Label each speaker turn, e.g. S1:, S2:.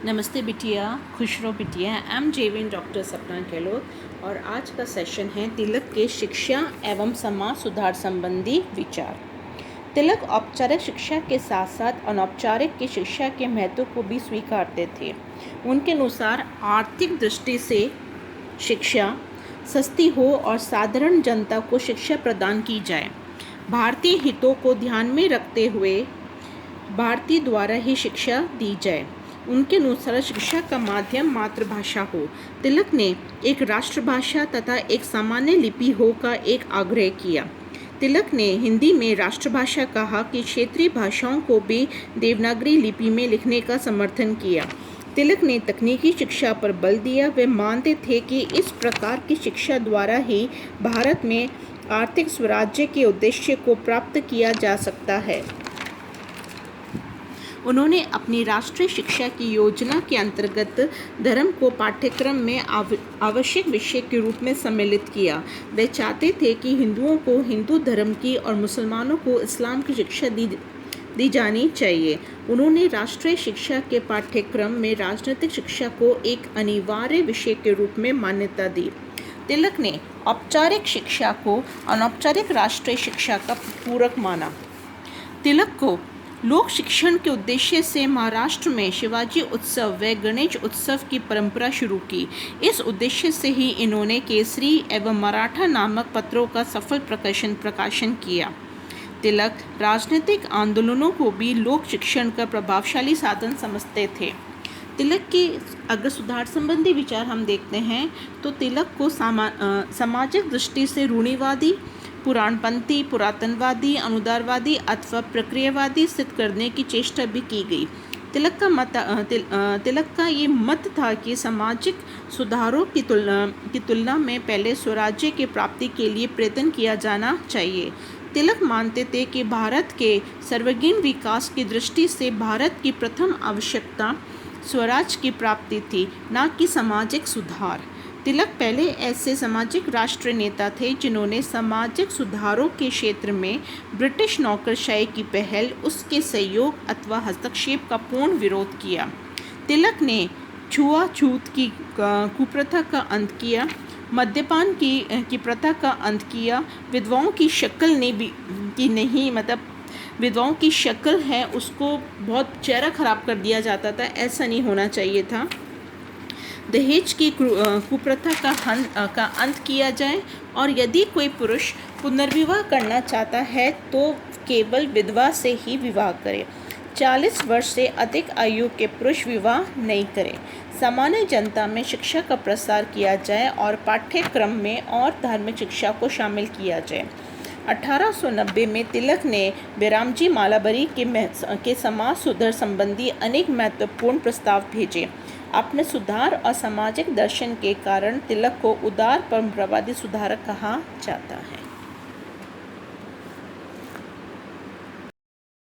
S1: नमस्ते बिटिया, खुश रहो बिटिया। आई एम जेविन डॉक्टर सपना गहलोत और आज का सेशन है तिलक के शिक्षा एवं समाज सुधार संबंधी विचार। तिलक औपचारिक शिक्षा के साथ साथ अनौपचारिक की शिक्षा के महत्व को भी स्वीकारते थे। उनके अनुसार आर्थिक दृष्टि से शिक्षा सस्ती हो और साधारण जनता को शिक्षा प्रदान की जाए। भारतीय हितों को ध्यान में रखते हुए भारतीय द्वारा ही शिक्षा दी जाए। उनके अनुसार शिक्षा का माध्यम मातृभाषा हो। तिलक ने एक राष्ट्रभाषा तथा एक सामान्य लिपि हो का एक आग्रह किया। तिलक ने हिंदी में राष्ट्रभाषा कहा कि क्षेत्रीय भाषाओं को भी देवनागरी लिपि में लिखने का समर्थन किया। तिलक ने तकनीकी शिक्षा पर बल दिया। वे मानते थे कि इस प्रकार की शिक्षा द्वारा ही भारत में आर्थिक स्वराज्य के उद्देश्य को प्राप्त किया जा सकता है। उन्होंने अपनी राष्ट्रीय शिक्षा की योजना के अंतर्गत धर्म को पाठ्यक्रम में आवश्यक विषय के रूप में सम्मिलित किया। वे चाहते थे कि हिंदुओं को हिंदू धर्म की और मुसलमानों को इस्लाम की शिक्षा दी जानी चाहिए। उन्होंने राष्ट्रीय शिक्षा के पाठ्यक्रम में राजनीतिक शिक्षा को एक अनिवार्य विषय के रूप में मान्यता दी। तिलक ने औपचारिक शिक्षा को अनौपचारिक राष्ट्रीय शिक्षा का पूरक माना। तिलक को लोक शिक्षण के उद्देश्य से महाराष्ट्र में शिवाजी उत्सव व गणेश उत्सव की परंपरा शुरू की। इस उद्देश्य से ही इन्होंने केसरी एवं मराठा नामक पत्रों का सफल प्रकाशन किया। तिलक राजनीतिक आंदोलनों को भी लोक शिक्षण का प्रभावशाली साधन समझते थे। तिलक के अगर सुधार संबंधी विचार हम देखते हैं तो तिलक को सामाजिक दृष्टि से रूढ़िवादी, पुराणपंथी, पुरातनवादी, अनुदारवादी अथवा प्रक्रियावादी सिद्ध करने की चेष्टा भी की गई। तिलक का ये मत था कि सामाजिक सुधारों की तुलना में पहले स्वराज्य की प्राप्ति के लिए प्रयत्न किया जाना चाहिए। तिलक मानते थे कि भारत के सर्वांगीण विकास की दृष्टि से भारत की प्रथम आवश्यकता स्वराज की प्राप्ति थी, न कि सामाजिक सुधार। तिलक पहले ऐसे सामाजिक राष्ट्रीय नेता थे जिन्होंने सामाजिक सुधारों के क्षेत्र में ब्रिटिश नौकरशाही की पहल, उसके सहयोग अथवा हस्तक्षेप का पूर्ण विरोध किया। तिलक ने छुआछूत की कुप्रथा का अंत किया, मद्यपान की प्रथा का अंत किया। विधवाओं की विधवाओं की शक्ल है उसको बहुत चेहरा खराब कर दिया जाता था, ऐसा नहीं होना चाहिए था। दहेज की कुप्रथा का अंत किया जाए और यदि कोई पुरुष पुनर्विवाह करना चाहता है तो केवल विधवा से ही विवाह करे। 40 वर्ष से अधिक आयु के पुरुष विवाह नहीं करें। सामान्य जनता में शिक्षा का प्रसार किया जाए और पाठ्यक्रम में और धार्मिक शिक्षा को शामिल किया जाए। 1890 में तिलक ने बेरामजी मालाबरी के समाज सुधार संबंधी अनेक महत्वपूर्ण प्रस्ताव भेजे। अपने सुधार और सामाजिक दर्शन के कारण तिलक को उदार परंपरावादी सुधारक कहा जाता है।